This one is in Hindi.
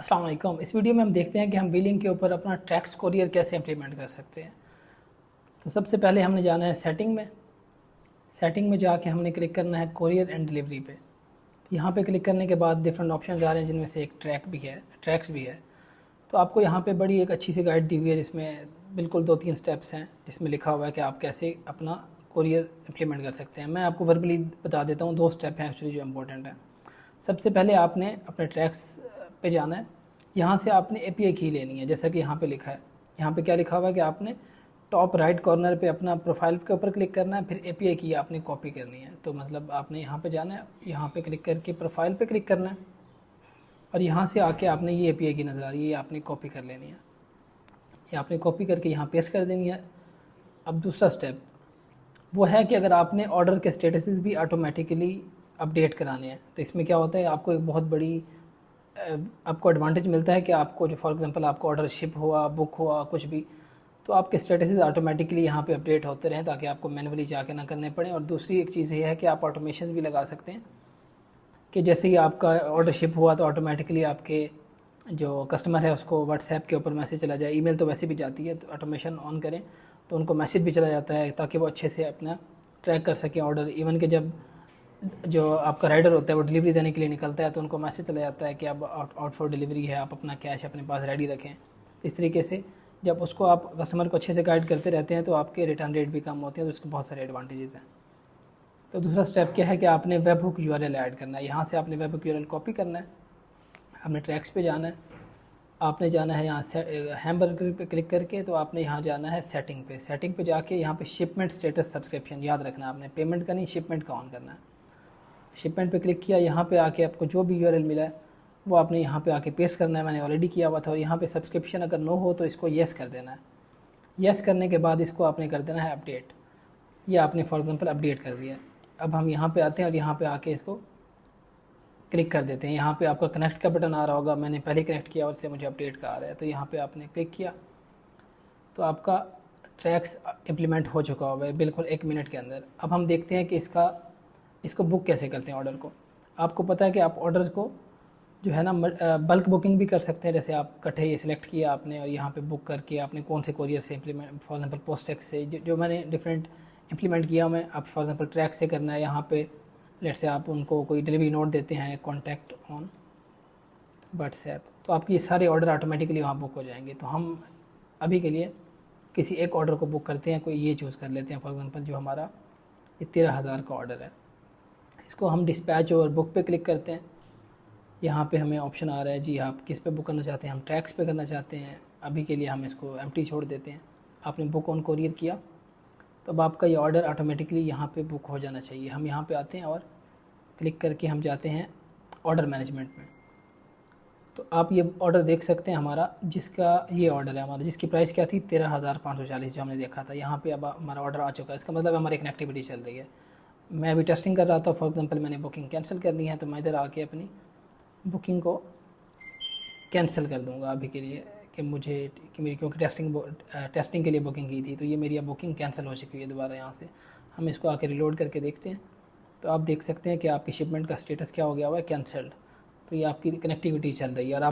अस्सलाम वालेकुम। इस वीडियो में हम देखते हैं कि हम बिलिंग के ऊपर अपना टैक्स कोरियर कैसे इम्प्लीमेंट कर सकते हैं। तो सबसे पहले हमने जाना है सेटिंग में जाके हमने क्लिक करना है कोरियर एंड डिलीवरी पे। तो यहाँ पे क्लिक करने के बाद डिफरेंट ऑप्शन आ रहे हैं जिनमें से एक ट्रैक्स भी है। तो आपको यहाँ पे बड़ी एक अच्छी सी गाइड दी हुई है जिसमें बिल्कुल 2-3 स्टेप्स हैं जिसमें लिखा हुआ है कि आप कैसे अपना कोरियर इम्प्लीमेंट कर सकते हैं। मैं आपको वर्बली बता देता हूँ, 2 स्टेप हैं एक्चुअली जो इम्पोर्टेंट है। सबसे पहले आपने अपने ट्रैक्स पे जाना है। यहाँ से आपने एपीआई की लेनी है, जैसा कि यहाँ पे लिखा है। यहाँ पे क्या लिखा हुआ है कि आपने टॉप राइट कॉर्नर पे अपना प्रोफाइल के ऊपर क्लिक करना है, फिर एपीआई की आपने कॉपी करनी है। तो मतलब आपने यहाँ पे जाना है, यहाँ पे क्लिक करके प्रोफाइल पे क्लिक करना है और यहाँ से आके आपने ये एपीआई की नज़र आ रही है, ये आपने कॉपी कर लेनी है। ये आपने कॉपी करके यहाँ पेस्ट कर देनी है। अब दूसरा स्टेप वो है कि अगर आपने ऑर्डर के स्टेटसेस भी ऑटोमेटिकली अपडेट कराने हैं तो इसमें क्या होता है, आपको एक बहुत बड़ी आपको एडवांटेज मिलता है कि आपको जो फॉर एग्जांपल आपको ऑर्डर शिप हुआ, बुक हुआ, कुछ भी, तो आपके स्टेटसेस ऑटोमेटिकली यहाँ पे अपडेट होते रहें ताकि आपको मैनुअली जाके ना करने पड़े। और दूसरी एक चीज़ ये है कि आप ऑटोमेशन भी लगा सकते हैं कि जैसे ही आपका ऑर्डर शिप हुआ तो ऑटोमेटिकली आपके जो कस्टमर है उसको व्हाट्सएप के ऊपर मैसेज चला जाए। ईमेल तो वैसे भी जाती है, तो ऑटोमेशन ऑन करें तो उनको मैसेज भी चला जाता है ताकि वो अच्छे से अपना ट्रैक कर सकें ऑर्डर। इवन कि जब जो आपका राइडर होता है वो डिलीवरी देने के लिए निकलता है तो उनको मैसेज चला जाता है कि अब आउट फॉर डिलीवरी है, आप अपना कैश अपने पास रेडी रखें। तो इस तरीके से जब उसको आप कस्टमर को अच्छे से गाइड करते रहते हैं तो आपके रिटर्न रेट भी कम होते हैं, तो उसके बहुत सारे एडवांटेजेस हैं। तो दूसरा स्टेप क्या है कि आपने वेब हुक यूआरएल ऐड करना है। यहाँ से आपने वेब हुक यूआरएल कॉपी करना है, आपने ट्रैक्स पे जाना है, आपने जाना है यहाँ से हैमबर्गर पे क्लिक करके, तो आपने यहाँ जाना है सेटिंग पे जाके यहाँ पे शिपमेंट स्टेटस सब्सक्रिप्शन याद रखना है आपने, पेमेंट का नहीं शिपमेंट का ऑन करना है। शिपमेंट पे क्लिक किया, यहाँ पे आके आपको जो भी यूआरएल मिला है वो आपने यहाँ पे आके पेस्ट करना है। मैंने ऑलरेडी किया हुआ था। और यहाँ पे सब्सक्रिप्शन अगर नो हो तो इसको येस कर देना है। येस करने के बाद इसको आपने कर देना है अपडेट। ये आपने फॉर एग्जांपल अपडेट कर दिया। अब हम यहाँ पे आते हैं और यहाँ पे आके इसको क्लिक कर देते हैं। यहाँ पे आपका कनेक्ट का बटन आ रहा होगा, मैंने पहले कनेक्ट किया और इसलिए मुझे अपडेट का आ रहा है। तो यहाँ पे आपने क्लिक किया तो आपका ट्रैक्स इम्प्लीमेंट हो चुका होगा बिल्कुल 1 मिनट के अंदर। अब हम देखते हैं कि इसको बुक कैसे करते हैं ऑर्डर को। आपको पता है कि आप ऑर्डर्स को जो है ना बल्क बुकिंग भी कर सकते हैं। जैसे आप इकट्ठे ये सिलेक्ट किया आपने और यहाँ पे बुक करके आपने कौन से कोरियर से इम्प्लीमेंट, फॉर एग्जांपल पोस्टेक्स से, जो मैंने डिफरेंट इम्प्लीमेंट किया मैं, आप फॉर एग्जांपल ट्रैक से करना है। यहाँ पे लेट से आप उनको कोई डिलीवरी नोट देते हैं, कॉन्टैक्ट ऑन व्हाट्सएप, तो आपके ये सारे ऑर्डर ऑटोमेटिकली वहाँ बुक हो जाएंगे। तो हम अभी के लिए किसी एक ऑर्डर को बुक करते हैं, कोई ये चूज़ कर लेते हैं फॉर एग्जांपल जो हमारा ये 13,000 का ऑर्डर है। इसको हम डिस्पैच और बुक पे क्लिक करते हैं। यहाँ पे हमें ऑप्शन आ रहा है जी आप किस पे बुक करना चाहते हैं, हम ट्रैक्स पे करना चाहते हैं। अभी के लिए हम इसको एम्प्टी छोड़ देते हैं। आपने बुक ऑन कोरियर किया तो अब आपका ये ऑर्डर ऑटोमेटिकली यहाँ पे बुक हो जाना चाहिए। हम यहाँ पे आते हैं और क्लिक करके हम जाते हैं ऑर्डर मैनेजमेंट में। तो आप ये ऑर्डर देख सकते हैं हमारा, जिसका ये ऑर्डर है हमारा, जिसकी प्राइस क्या थी 13,540 जो हमने देखा था। यहाँ पे अब हमारा ऑर्डर आ चुका है। इसका मतलब हमारी कनेक्टिविटी चल रही है। मैं अभी टेस्टिंग कर रहा था, फॉर एग्जांपल मैंने बुकिंग कैंसिल करनी है तो मैं इधर आके अपनी बुकिंग को कैंसिल कर दूंगा अभी के लिए कि मेरी क्योंकि टेस्टिंग के लिए बुकिंग की थी, तो ये मेरी अब बुकिंग कैंसिल हो चुकी है दोबारा। यहाँ से हम इसको आके रिलोड करके देखते हैं तो आप देख सकते हैं कि आपकी शिपमेंट का स्टेटस क्या हो गया हुआ है, कैंसल्ड। तो ये आपकी कनेक्टिविटी चल रही है और आप